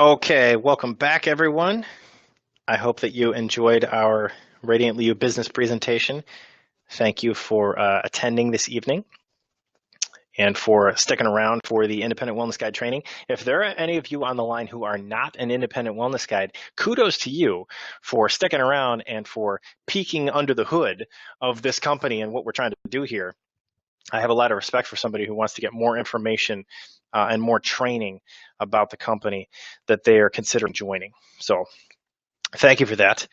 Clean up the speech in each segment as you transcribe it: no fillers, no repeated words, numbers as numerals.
Okay, welcome back, everyone. I hope that you enjoyed our Radiantly You business presentation. Thank you for attending this evening and for sticking around for the Independent Wellness Guide training. If there are any of you on the line who are not an Independent Wellness Guide, kudos to you for sticking around and for peeking under the hood of this company and what we're trying to do here. I have a lot of respect for somebody who wants to get more information and more training about the company that they are considering joining. So thank you for that.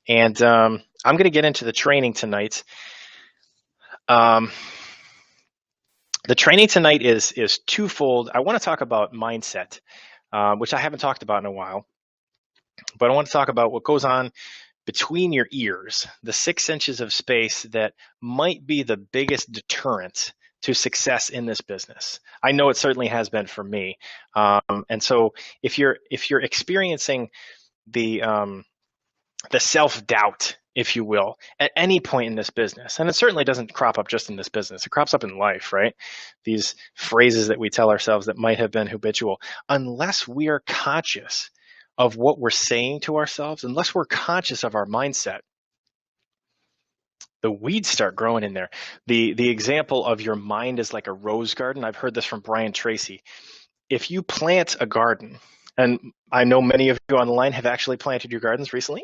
And I'm going to get into the training tonight. The training tonight is twofold. I want to talk about mindset, which I haven't talked about in a while. But I want to talk about what goes on between your ears, the 6 inches of space that might be the biggest deterrent to success in this business. I know it certainly has been for me. And so if you're experiencing the self-doubt, if you will, at any point in this business, and it certainly doesn't crop up just in this business, it crops up in life, right? These phrases that we tell ourselves that might have been habitual, unless we are conscious of what we're saying to ourselves, unless we're conscious of our mindset, the weeds start growing in there. The example of your mind is like a rose garden, I've heard this from Brian Tracy. If you plant a garden, and I know many of you on the line have actually planted your gardens recently,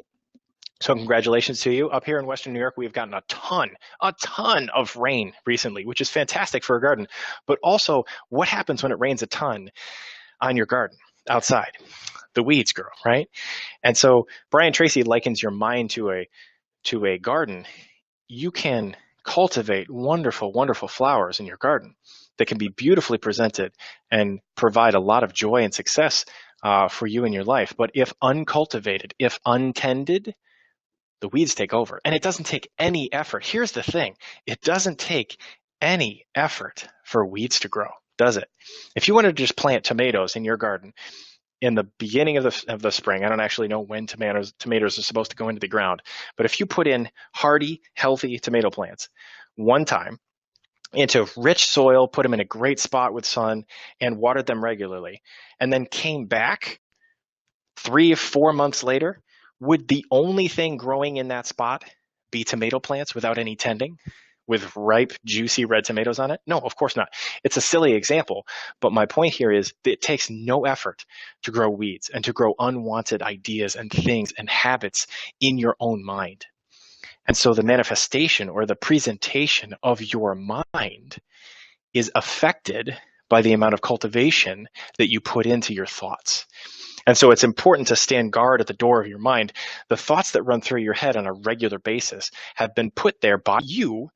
so congratulations to you. Up here in Western New York, we've gotten a ton of rain recently, which is fantastic for a garden. But also, what happens when it rains a ton on your garden outside? The weeds grow, right? And so Brian Tracy likens your mind to a garden. You can cultivate wonderful, wonderful flowers in your garden that can be beautifully presented and provide a lot of joy and success for you in your life. But if uncultivated, if untended, the weeds take over. And it doesn't take any effort. Here's the thing. It doesn't take any effort for weeds to grow, does it? If you wanted to just plant tomatoes in your garden in the beginning of the spring, I don't actually know when tomatoes are supposed to go into the ground, but if you put in hardy, healthy tomato plants one time into rich soil, put them in a great spot with sun, and watered them regularly, and then came back 3 or 4 months later, would the only thing growing in that spot be tomato plants without any tending, with ripe, juicy red tomatoes on it? No, of course not. It's a silly example, but my point here is that it takes no effort to grow weeds and to grow unwanted ideas and things and habits in your own mind. And so the manifestation or the presentation of your mind is affected by the amount of cultivation that you put into your thoughts. And so it's important to stand guard at the door of your mind. The thoughts that run through your head on a regular basis have been put there by you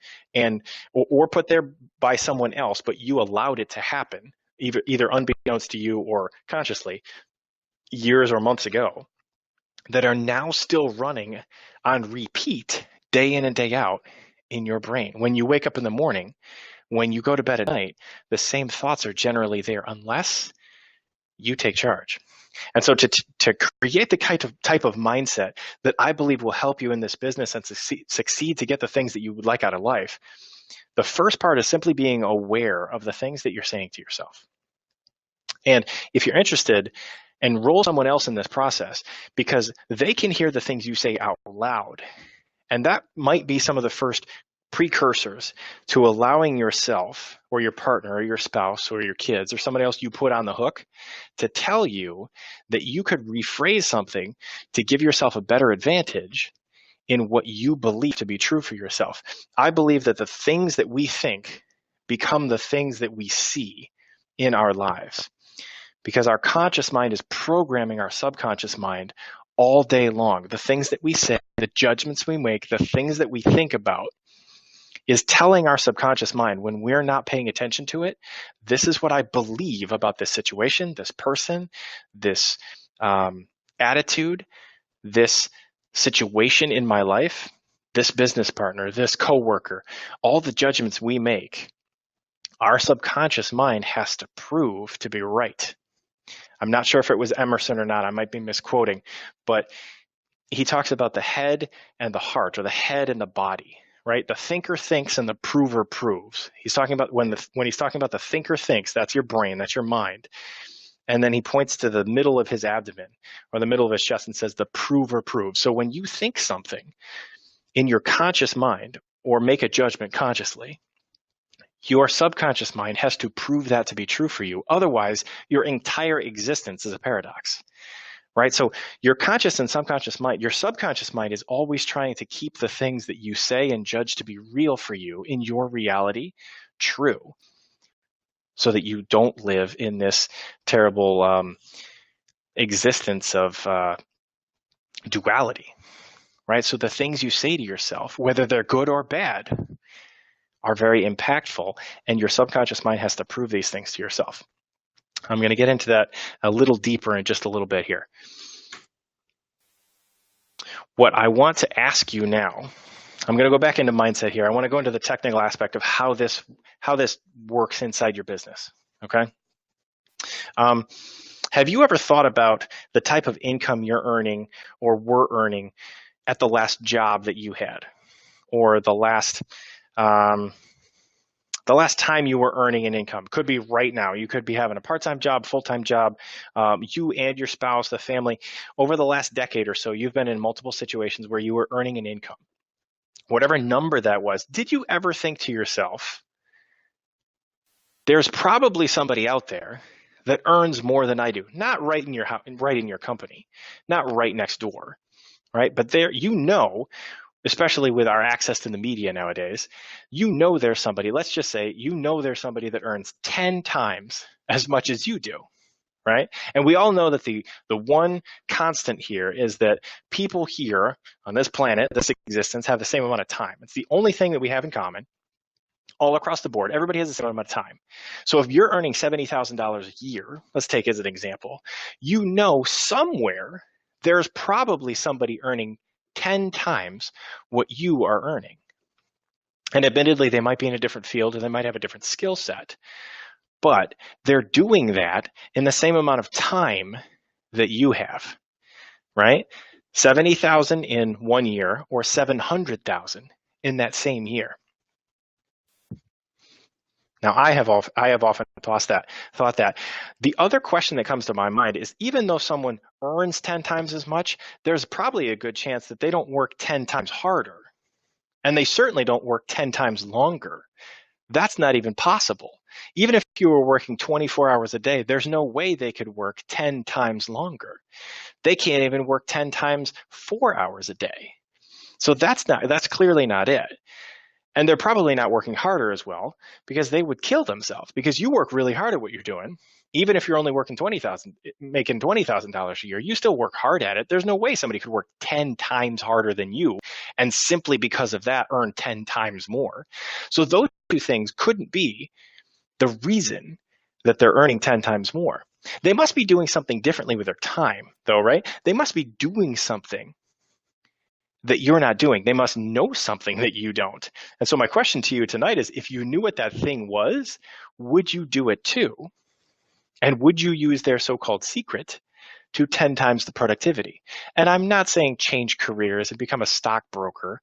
or put there by someone else, but you allowed it to happen, either unbeknownst to you or consciously, years or months ago, that are now still running on repeat day in and day out in your brain. When you wake up in the morning, when you go to bed at night, the same thoughts are generally there unless you take charge. And so to create the type of mindset that I believe will help you in this business and succeed to get the things that you would like out of life, the first part is simply being aware of the things that you're saying to yourself. And if you're interested, enroll someone else in this process because they can hear the things you say out loud. And that might be some of the first precursors to allowing yourself or your partner or your spouse or your kids or somebody else you put on the hook to tell you that you could rephrase something to give yourself a better advantage in what you believe to be true for yourself. I believe that the things that we think become the things that we see in our lives because our conscious mind is programming our subconscious mind all day long. The things that we say, the judgments we make, the things that we think about is telling our subconscious mind when we're not paying attention to it, this is what I believe about this situation, this person, this attitude, this situation in my life, this business partner, this coworker, all the judgments we make, our subconscious mind has to prove to be right. I'm not sure if it was Emerson or not. I might be misquoting, but he talks about the head and the heart, or the head and the body. Right? The thinker thinks and the prover proves. He's talking about when he's talking about the thinker thinks, that's your brain, that's your mind. And then he points to the middle of his abdomen or the middle of his chest and says the prove or prove. So when you think something in your conscious mind or make a judgment consciously, your subconscious mind has to prove that to be true for you. Otherwise, your entire existence is a paradox, right? So your conscious and subconscious mind, your subconscious mind is always trying to keep the things that you say and judge to be real for you in your reality true, so that you don't live in this terrible existence of duality, right? So the things you say to yourself, whether they're good or bad, are very impactful, and your subconscious mind has to prove these things to yourself. I'm going to get into that a little deeper in just a little bit here. What I want to ask you now, I'm going to go back into mindset here. I want to go into the technical aspect of how this works inside your business, okay? Have you ever thought about the type of income you're earning or were earning at the last job that you had, or the last time you were earning an income? Could be right now. You could be having a part-time job, full-time job. You and your spouse, the family, over the last decade or so, you've been in multiple situations where you were earning an income. Whatever number that was, did you ever think to yourself, there's probably somebody out there that earns more than I do? Not right in your house, right in your company, not right next door, right? But there, especially with our access to the media nowadays, there's somebody, let's just say, there's somebody that earns 10 times as much as you do, right? And we all know that the one constant here is that people here on this planet, this existence, have the same amount of time. It's the only thing that we have in common all across the board. Everybody has the same amount of time. So if you're earning $70,000 a year, let's take as an example, somewhere there's probably somebody earning 10 times what you are earning. And admittedly, they might be in a different field or they might have a different skill set, but they're doing that in the same amount of time that you have, right? 70,000 in 1 year or 700,000 in that same year. Now, I have often thought that. The other question that comes to my mind is, even though someone earns 10 times as much, there's probably a good chance that they don't work 10 times harder. And they certainly don't work 10 times longer. That's not even possible. Even if you were working 24 hours a day, there's no way they could work 10 times longer. They can't even work 10 times 4 hours a day. So that's clearly not it. And they're probably not working harder as well, because they would kill themselves, because you work really hard at what you're doing. Even if you're only working making $20,000 a year, you still work hard at it. There's no way somebody could work 10 times harder than you and simply because of that earn 10 times more. So those two things couldn't be the reason that they're earning 10 times more. They must be doing something differently with their time, though, right? They must be doing something that you're not doing. They must know something that you don't. And so my question to you tonight is, if you knew what that thing was, would you do it too? And would you use their so-called secret to 10 times the productivity? And I'm not saying change careers and become a stockbroker,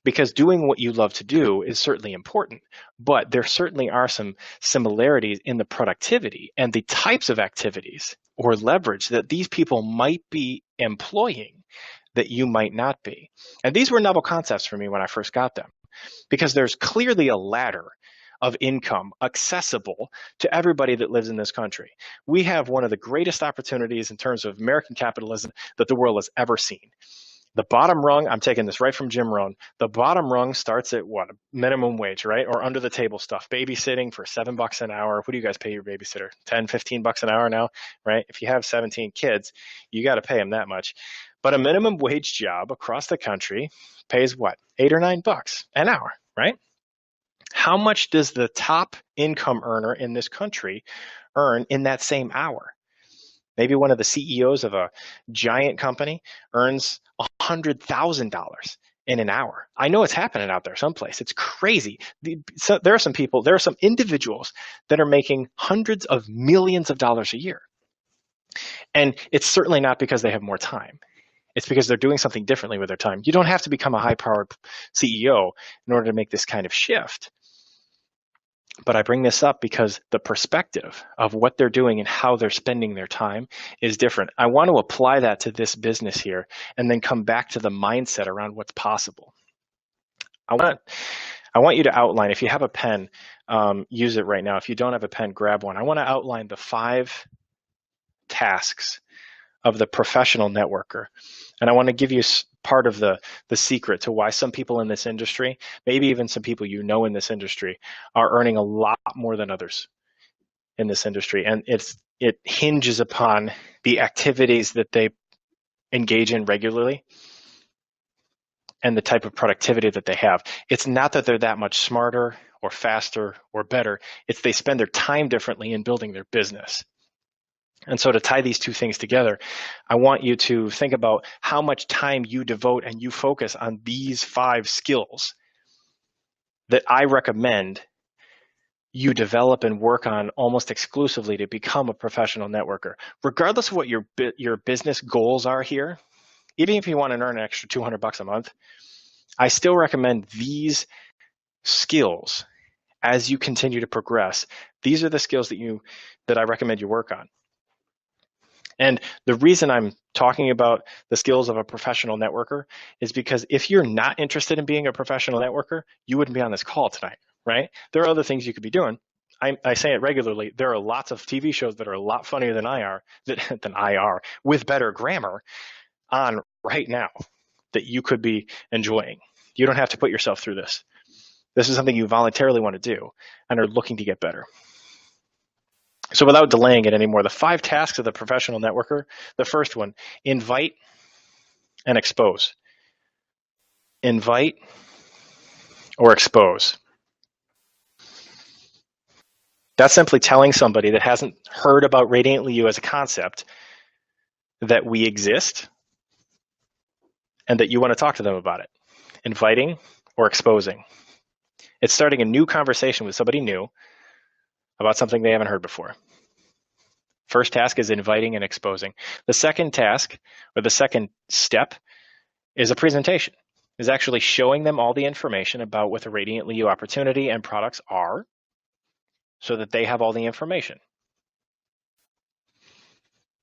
because doing what you love to do is certainly important, but there certainly are some similarities in the productivity and the types of activities or leverage that these people might be employing that you might not be. And these were novel concepts for me when I first got them, because there's clearly a ladder of income accessible to everybody that lives in this country. We have one of the greatest opportunities in terms of American capitalism that the world has ever seen. The bottom rung, I'm taking this right from Jim Rohn, the bottom rung starts at what? Minimum wage, right? Or under the table stuff. Babysitting for $7 an hour. What do you guys pay your babysitter? 10, 15 bucks an hour now, right? If you have 17 kids, you got to pay them that much. But a minimum wage job across the country pays what? $8 or $9 an hour, right? How much does the top income earner in this country earn in that same hour? Maybe one of the CEOs of a giant company earns $100,000 in an hour. I know it's happening out there someplace. It's crazy. There are some individuals that are making hundreds of millions of dollars a year. And it's certainly not because they have more time. It's because they're doing something differently with their time. You don't have to become a high-powered CEO in order to make this kind of shift. But I bring this up because the perspective of what they're doing and how they're spending their time is different. I want to apply that to this business here and then come back to the mindset around what's possible. I want you to outline, if you have a pen, use it right now. If you don't have a pen, grab one. I want to outline the 5 tasks of the professional networker. And I want to give you part of the secret to why some people in this industry, maybe even some people you know in this industry, are earning a lot more than others in this industry. And it hinges upon the activities that they engage in regularly and the type of productivity that they have. It's not that they're that much smarter or faster or better. It's they spend their time differently in building their business. And so to tie these two things together, I want you to think about how much time you devote and you focus on these 5 skills that I recommend you develop and work on almost exclusively to become a professional networker. Regardless of what your business goals are here, even if you want to earn an extra $200 a month, I still recommend these skills as you continue to progress. These are the skills that I recommend you work on. And the reason I'm talking about the skills of a professional networker is because if you're not interested in being a professional networker, you wouldn't be on this call tonight, right? There are other things you could be doing. I say it regularly. There are lots of TV shows that are a lot funnier than I are, with better grammar on right now that you could be enjoying. You don't have to put yourself through this. This is something you voluntarily want to do and are looking to get better. So without delaying it anymore, the 5 tasks of the professional networker, the first one, invite and expose. Invite or expose. That's simply telling somebody that hasn't heard about Radiantly You as a concept that we exist and that you want to talk to them about it. Inviting or exposing. It's starting a new conversation with somebody new about something they haven't heard before. First task is inviting and exposing. The second task, or the second step, is a presentation, is actually showing them all the information about what the Radiantly You opportunity and products are so that they have all the information.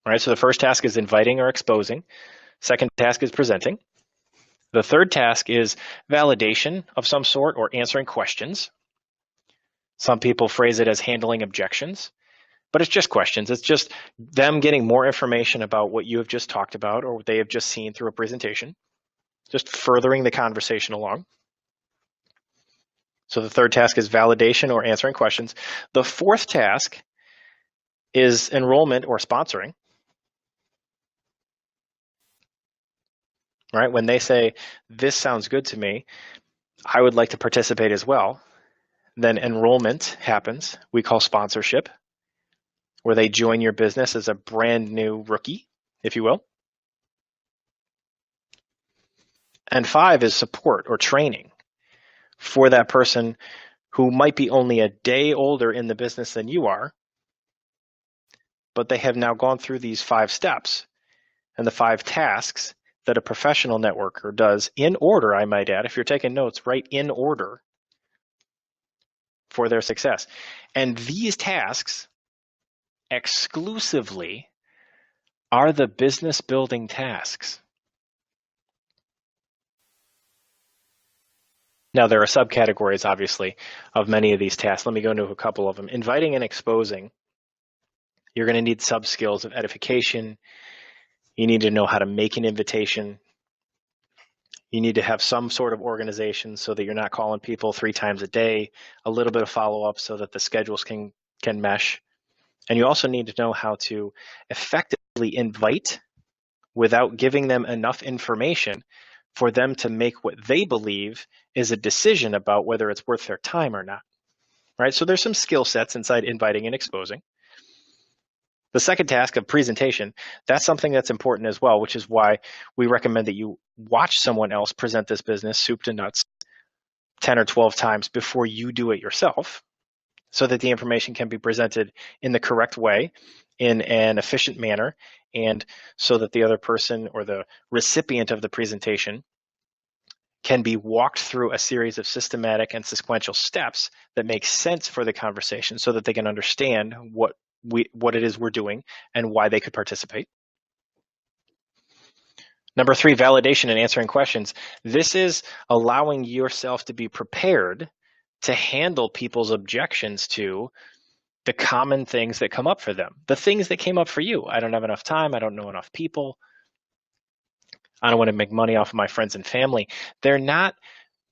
All right, so the first task is inviting or exposing. Second task is presenting. The third task is validation of some sort or answering questions. Some people phrase it as handling objections, but it's just questions. It's just them getting more information about what you have just talked about or what they have just seen through a presentation, just furthering the conversation along. So the third task is validation or answering questions. The fourth task is enrollment or sponsoring. Right? When they say, this sounds good to me, I would like to participate as well, then enrollment happens. We call sponsorship, where they join your business as a brand new rookie, if you will. And 5 is support or training for that person who might be only a day older in the business than you are, but they have now gone through these 5 steps and the 5 tasks that a professional networker does in order, I might add. If you're taking notes, write in order for their success. And these tasks exclusively are the business building tasks. Now, there are subcategories, obviously, of many of these tasks. Let me go into a couple of them. Inviting and exposing. You're going to need sub-skills of edification. You need to know how to make an invitation. You need to have some sort of organization so that you're not calling people 3 times a day, a little bit of follow-up so that the schedules can mesh. And you also need to know how to effectively invite without giving them enough information for them to make what they believe is a decision about whether it's worth their time or not. Right? So there's some skill sets inside inviting and exposing. The second task of presentation, that's something that's important as well, which is why we recommend that you watch someone else present this business soup to nuts 10 or 12 times before you do it yourself, so that the information can be presented in the correct way, in an efficient manner, and so that the other person or the recipient of the presentation can be walked through a series of systematic and sequential steps that make sense for the conversation so that they can understand what it is we're doing and why they could participate. Number 3, validation and answering questions. This is allowing yourself to be prepared to handle people's objections to the common things that come up for them, the things that came up for you. I don't have enough time. I don't know enough people. I don't want to make money off of my friends and family. They're not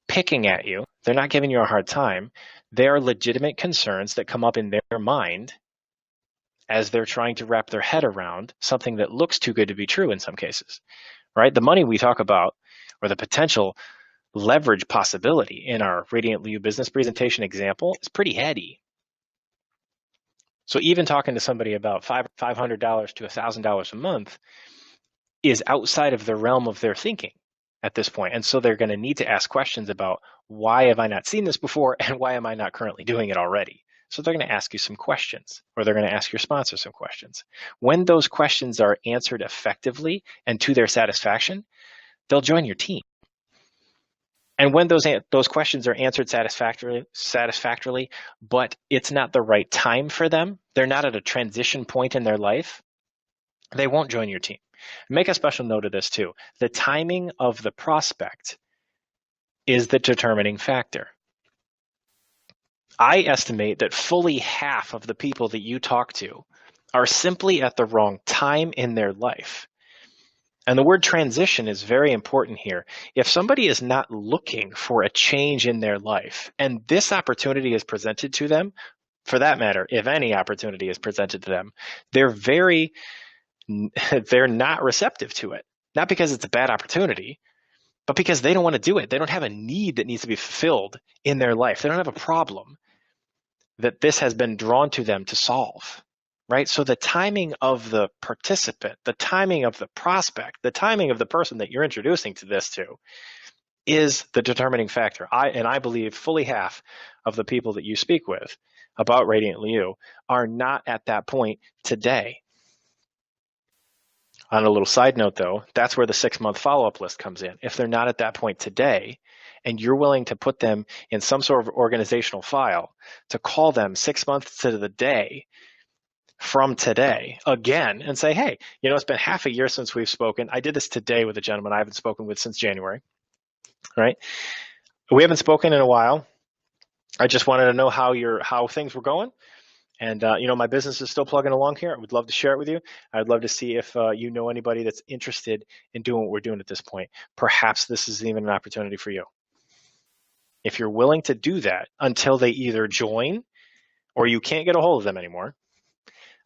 picking at you. They're not giving you a hard time. They are legitimate concerns that come up in their mind as they're trying to wrap their head around something that looks too good to be true in some cases, right? The money we talk about, or the potential leverage possibility in our Radiant You business presentation example, is pretty heady. So even talking to somebody about $500 to $1,000 a month is outside of the realm of their thinking at this point. And so they're going to need to ask questions about, why have I not seen this before, and why am I not currently doing it already? So they're going to ask you some questions, or they're going to ask your sponsor some questions. When those questions are answered effectively and to their satisfaction, they'll join your team. And when those questions are answered satisfactorily, but it's not the right time for them, they're not at a transition point in their life, they won't join your team. Make a special note of this too. The timing of the prospect is the determining factor. I estimate that fully half of the people that you talk to are simply at the wrong time in their life. And the word transition is very important here. If somebody is not looking for a change in their life, and this opportunity is presented to them, for that matter, if any opportunity is presented to them, they're not receptive to it. Not because it's a bad opportunity, but because they don't want to do it. They don't have a need that needs to be fulfilled in their life. They don't have a problem that this has been drawn to them to solve, right? So the timing of the participant, the timing of the prospect, the timing of the person that you're introducing to this to is the determining factor. I believe fully half of the people that you speak with about Radiantly You are not at that point today. On a little side note, though, that's where the 6-month follow-up list comes in. If they're not at that point today, and you're willing to put them in some sort of organizational file to call them 6 months to the day from today again and say, hey, it's been half a year since we've spoken. I did this today with a gentleman I haven't spoken with since January, right? We haven't spoken in a while. I just wanted to know how things were going. And, my business is still plugging along here. I would love to share it with you. I'd love to see if you know anybody that's interested in doing what we're doing at this point. Perhaps this is even an opportunity for you. If you're willing to do that until they either join or you can't get a hold of them anymore,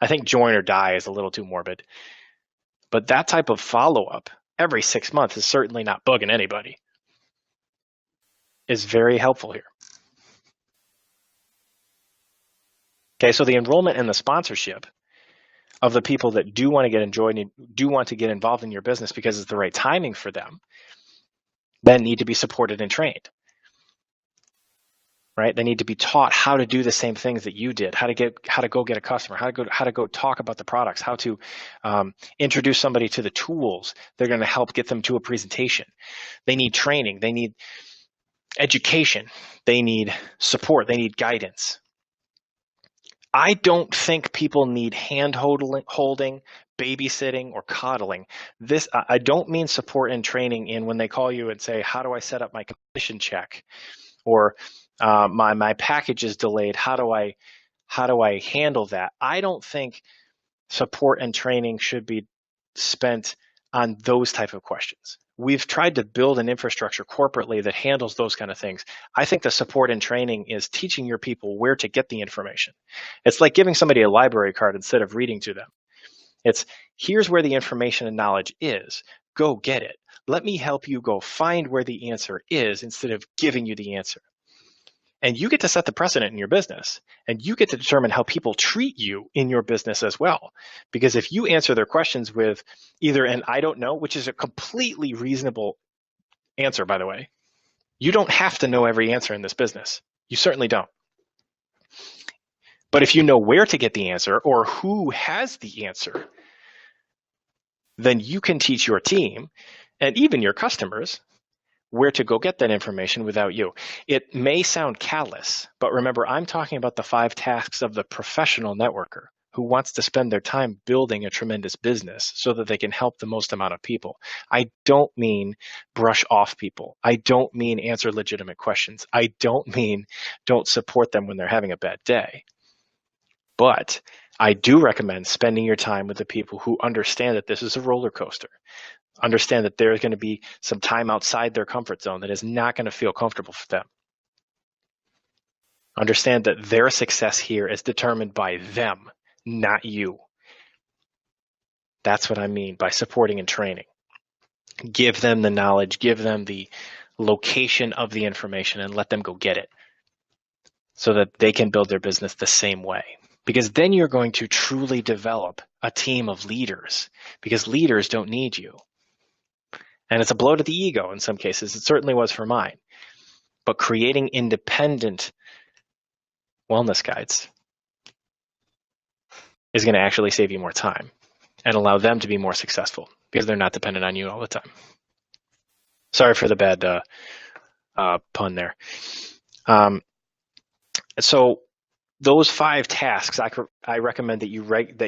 I think join or die is a little too morbid. But that type of follow-up every 6 months is certainly not bugging anybody. Is very helpful here. Okay, so the enrollment and the sponsorship of the people that do want to get enjoyed and do want to get involved in your business because it's the right timing for them, then need to be supported and trained, right? They need to be taught how to do the same things that you did, how to go get a customer, how to go talk about the products, how to introduce somebody to the tools that are going to help get them to a presentation. They need training, they need education, they need support, they need guidance. I don't think people need hand-holding, babysitting, or coddling. I don't mean support and training in when they call you and say, how do I set up my commission check? Or my package is delayed. How do I handle that? I don't think support and training should be spent on those type of questions. We've tried to build an infrastructure corporately that handles those kind of things. I think the support and training is teaching your people where to get the information. It's like giving somebody a library card instead of reading to them. It's, here's where the information and knowledge is. Go get it. Let me help you go find where the answer is instead of giving you the answer. And you get to set the precedent in your business, and you get to determine how people treat you in your business as well. Because if you answer their questions with either an I don't know, which is a completely reasonable answer, by the way, you don't have to know every answer in this business. You certainly don't. But if you know where to get the answer or who has the answer, then you can teach your team and even your customers where to go get that information without you. It may sound callous, but remember, I'm talking about the 5 tasks of the professional networker who wants to spend their time building a tremendous business so that they can help the most amount of people. I don't mean brush off people. I don't mean answer legitimate questions. I don't mean don't support them when they're having a bad day. But I do recommend spending your time with the people who understand that this is a roller coaster. Understand that there's going to be some time outside their comfort zone that is not going to feel comfortable for them. Understand that their success here is determined by them, not you. That's what I mean by supporting and training. Give them the knowledge, give them the location of the information, and let them go get it so that they can build their business the same way. Because then you're going to truly develop a team of leaders, because leaders don't need you. And it's a blow to the ego in some cases. It certainly was for mine. But creating independent wellness guides is going to actually save you more time and allow them to be more successful because they're not dependent on you all the time. Sorry for the bad pun there. So those 5 tasks, I recommend that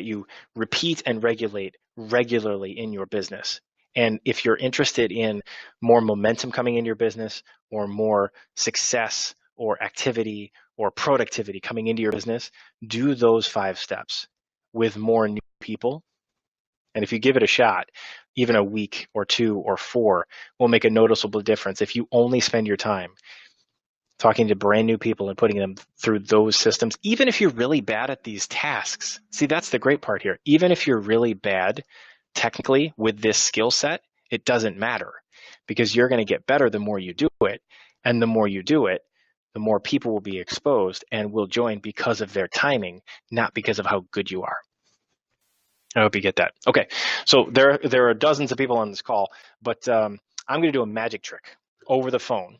you repeat and regulate regularly in your business. And if you're interested in more momentum coming into your business, or more success or activity or productivity coming into your business, do those 5 steps with more new people. And if you give it a shot, even a week or 2 or 4 will make a noticeable difference if you only spend your time talking to brand new people and putting them through those systems, even if you're really bad at these tasks. See, that's the great part here. Even if you're really bad technically with this skill set, it doesn't matter, because you're going to get better the more you do it. And the more you do it, the more people will be exposed and will join because of their timing, not because of how good you are. I hope you get that. Okay, so there are dozens of people on this call, but I'm going to do a magic trick over the phone,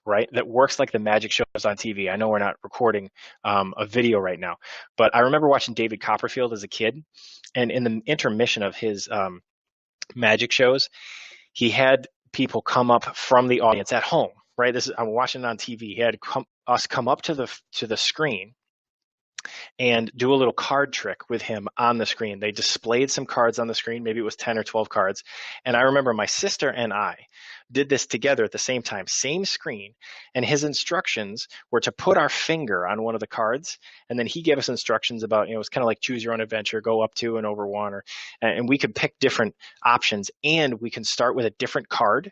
right? That works like the magic shows on TV. I know we're not recording a video right now, but I remember watching David Copperfield as a kid, and in the intermission of his magic shows, he had people come up from the audience at home, right? I'm watching it on TV. He had us come up to the screen and do a little card trick with him on the screen. They displayed some cards on the screen. Maybe it was 10 or 12 cards. And I remember my sister and I did this together at the same time, same screen. And his instructions were to put our finger on one of the cards. And then he gave us instructions about, it was kind of like choose your own adventure, go up to and over 1, and we could pick different options, and we can start with a different card.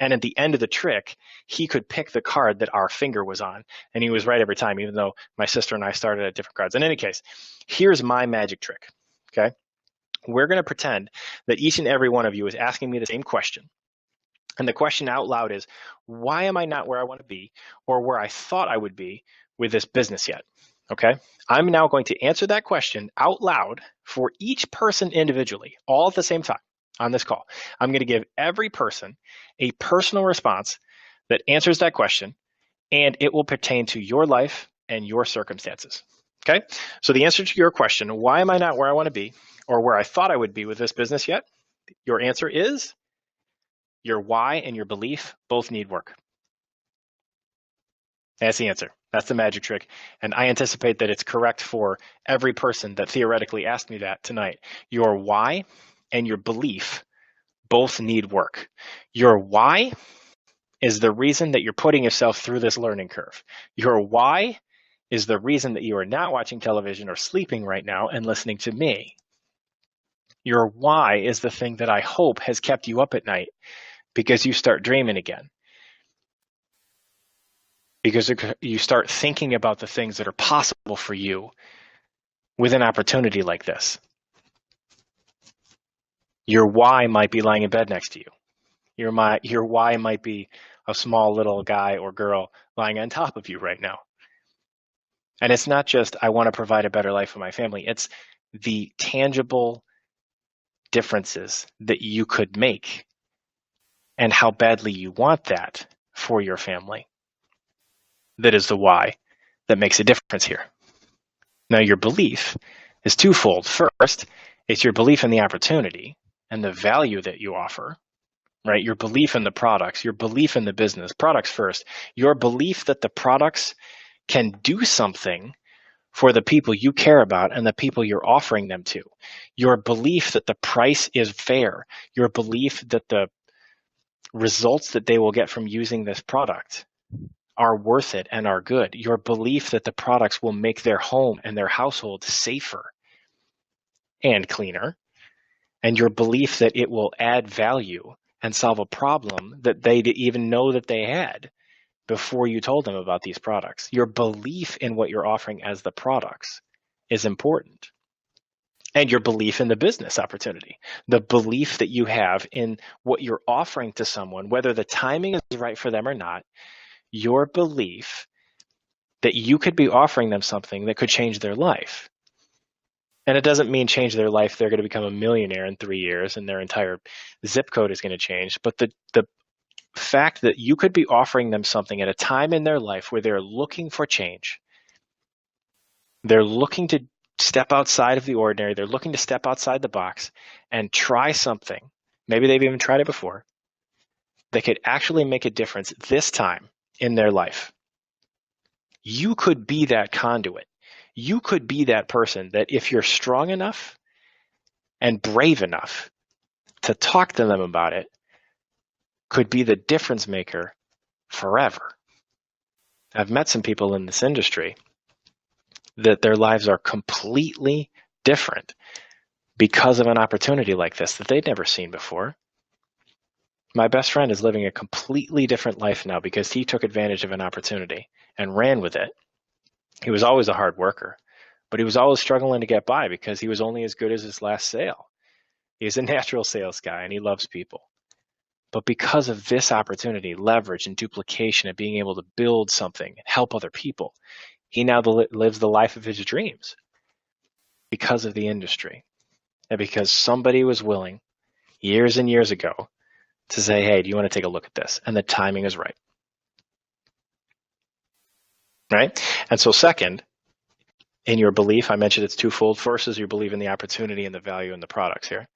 And at the end of the trick, he could pick the card that our finger was on. And he was right every time, even though my sister and I started at different cards. In any case, here's my magic trick, okay? We're going to pretend that each and every one of you is asking me the same question. And the question out loud is, why am I not where I want to be, or where I thought I would be with this business yet? Okay? I'm now going to answer that question out loud for each person individually, all at the same time. On this call, I'm going to give every person a personal response that answers that question, and it will pertain to your life and your circumstances. Okay? So the answer to your question, why am I not where I want to be, or where I thought I would be with this business yet? Your answer is your why and your belief both need work. That's the answer. That's the magic trick. And I anticipate that it's correct for every person that theoretically asked me that tonight. Your why and your belief both need work. Your why is the reason that you're putting yourself through this learning curve. Your why is the reason that you are not watching television or sleeping right now and listening to me. Your why is the thing that I hope has kept you up at night, because you start dreaming again. Because you start thinking about the things that are possible for you with an opportunity like this. Your why might be lying in bed next to you. Your why might be a small little guy or girl lying on top of you right now. And it's not just, I want to provide a better life for my family. It's the tangible differences that you could make and how badly you want that for your family. That is the why that makes a difference here. Now, your belief is twofold. First, it's your belief in the opportunity and the value that you offer. right? Your belief in the products, your belief in the business, products first, your belief that the products can do something for the people you care about and the people you're offering them to. Your belief that the price is fair, your belief that the results that they will get from using this product are worth it and are good. Your belief that the products will make their home and their household safer and cleaner, and your belief that it will add value and solve a problem that they didn't even know that they had before you told them about these products. Your belief in what you're offering as the products is important. And your belief in the business opportunity, the belief that you have in what you're offering to someone, whether the timing is right for them or not, your belief that you could be offering them something that could change their life. And it doesn't mean change their life, they're going to become a millionaire in 3 years and their entire zip code is going to change. But the fact that you could be offering them something at a time in their life where they're looking for change, they're looking to step outside of the ordinary, they're looking to step outside the box and try something, maybe they've even tried it before, that could actually make a difference this time in their life. You could be that conduit. You could be that person that if you're strong enough and brave enough to talk to them about it, could be the difference maker forever. I've met some people in this industry that their lives are completely different because of an opportunity like this that they'd never seen before. My best friend is living a completely different life now because he took advantage of an opportunity and ran with it. He was always a hard worker, but he was always struggling to get by because he was only as good as his last sale. He's a natural sales guy and he loves people. But because of this opportunity, leverage and duplication and being able to build something and help other people, he now lives the life of his dreams because of the industry and because somebody was willing years and years ago to say, hey, do you want to take a look at this? And the timing is right. Right? And so second, in your belief, I mentioned it's twofold. First is you believe in the opportunity and the value in the products here.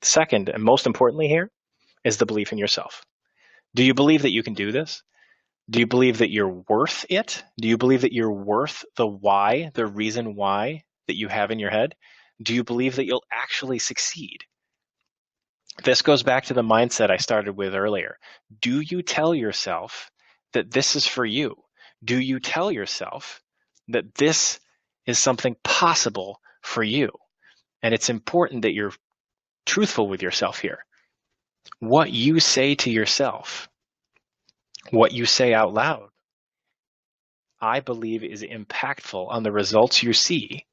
Second, and most importantly here, is the belief in yourself. Do you believe that you can do this? Do you believe that you're worth it? Do you believe that you're worth the why, the reason why that you have in your head? Do you believe that you'll actually succeed? This goes back to the mindset I started with earlier. Do you tell yourself that this is for you? Do you tell yourself that this is something possible for you? And it's important that you're truthful with yourself here. What you say to yourself, what you say out loud, I believe is impactful on the results you see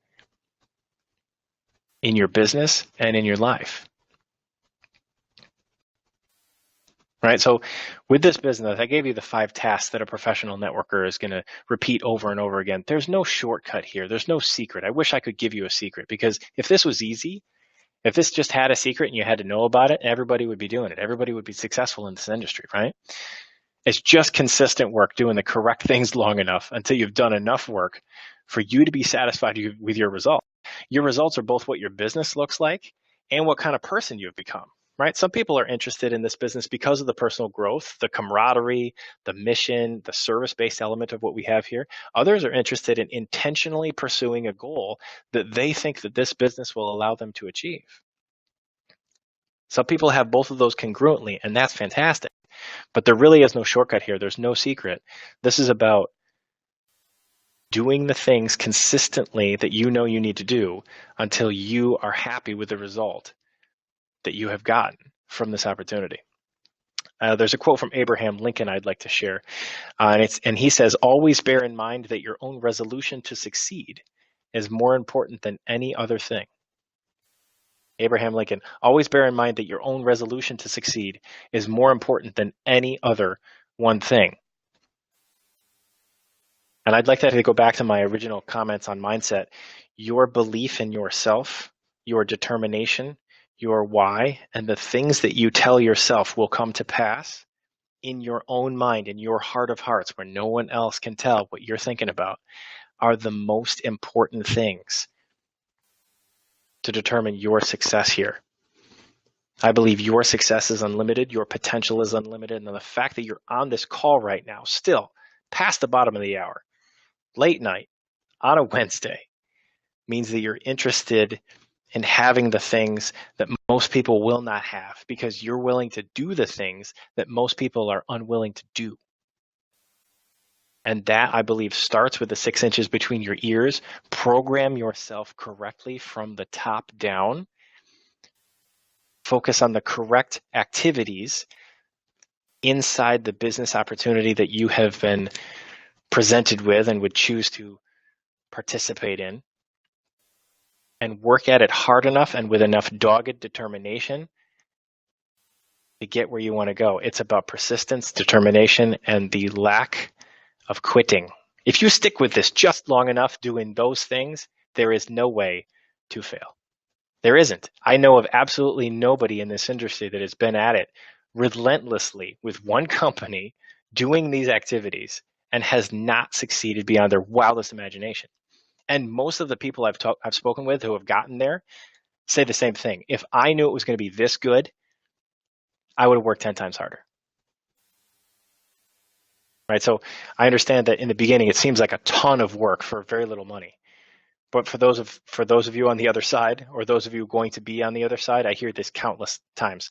in your business and in your life. Right? So with this business, I gave you the 5 tasks that a professional networker is going to repeat over and over again. There's no shortcut here. There's no secret. I wish I could give you a secret because if this was easy, if this just had a secret and you had to know about it, everybody would be doing it. Everybody would be successful in this industry, right? It's just consistent work, doing the correct things long enough until you've done enough work for you to be satisfied with your results. Your results are both what your business looks like and what kind of person you've become, right? Some people are interested in this business because of the personal growth, the camaraderie, the mission, the service-based element of what we have here. Others are interested in intentionally pursuing a goal that they think that this business will allow them to achieve. Some people have both of those congruently, and that's fantastic. But there really is no shortcut here. There's no secret. This is about doing the things consistently that you know you need to do until you are happy with the result that you have gotten from this opportunity. There's a quote from Abraham Lincoln I'd like to share. And he says, always bear in mind that your own resolution to succeed is more important than any other thing. Abraham Lincoln, always bear in mind that your own resolution to succeed is more important than any other one thing. And I'd like that to go back to my original comments on mindset. Your belief in yourself, your determination, your why, and the things that you tell yourself will come to pass in your own mind, in your heart of hearts, where no one else can tell what you're thinking about, are the most important things to determine your success here. I believe your success is unlimited, your potential is unlimited, and the fact that you're on this call right now, still past the bottom of the hour, late night, on a Wednesday, means that you're interested in having the things that most people will not have, because you're willing to do the things that most people are unwilling to do. And that, I believe, starts with the 6 inches between your ears. Program yourself correctly from the top down. Focus on the correct activities inside the business opportunity that you have been presented with and would choose to participate in, and work at it hard enough and with enough dogged determination to get where you want to go. It's about persistence, determination, and the lack of quitting. If you stick with this just long enough doing those things, there is no way to fail. There isn't. I know of absolutely nobody in this industry that has been at it relentlessly with one company doing these activities and has not succeeded beyond their wildest imagination. And most of the people I've spoken with who have gotten there say the same thing. If I knew it was going to be this good, I would have worked 10 times harder. Right? So I understand that in the beginning, it seems like a ton of work for very little money. But for those of you on the other side, or those of you going to be on the other side, I hear this countless times.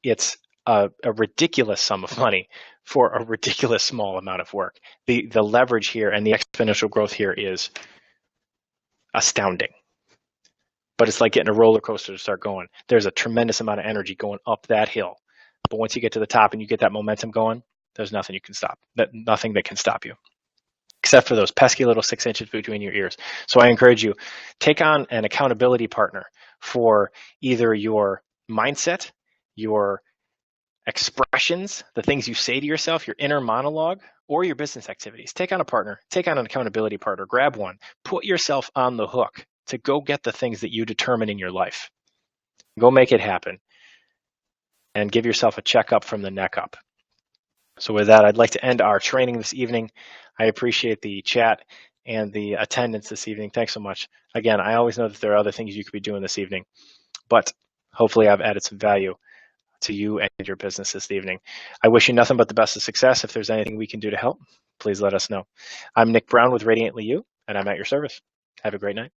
It's a ridiculous sum of money for a ridiculous small amount of work. The leverage here and the exponential growth here is astounding. But it's like getting a roller coaster to start going. There's a tremendous amount of energy going up that hill. But once you get to the top and you get that momentum going, there's nothing you can stop. Nothing that can stop you, except for those pesky little 6 inches between your ears. So I encourage you, take on an accountability partner for either your mindset, your expressions, the things you say to yourself, your inner monologue, or your business activities. Take on a partner, take on an accountability partner, grab one, put yourself on the hook to go get the things that you determine in your life. Go make it happen and give yourself a checkup from the neck up. So with that, I'd like to end our training this evening. I appreciate the chat and the attendance this evening. Thanks so much. Again, I always know that there are other things you could be doing this evening, but hopefully I've added some value to you and your business this evening. I wish you nothing but the best of success. If there's anything we can do to help, please let us know. I'm Nick Brown with Radiantly You, and I'm at your service. Have a great night.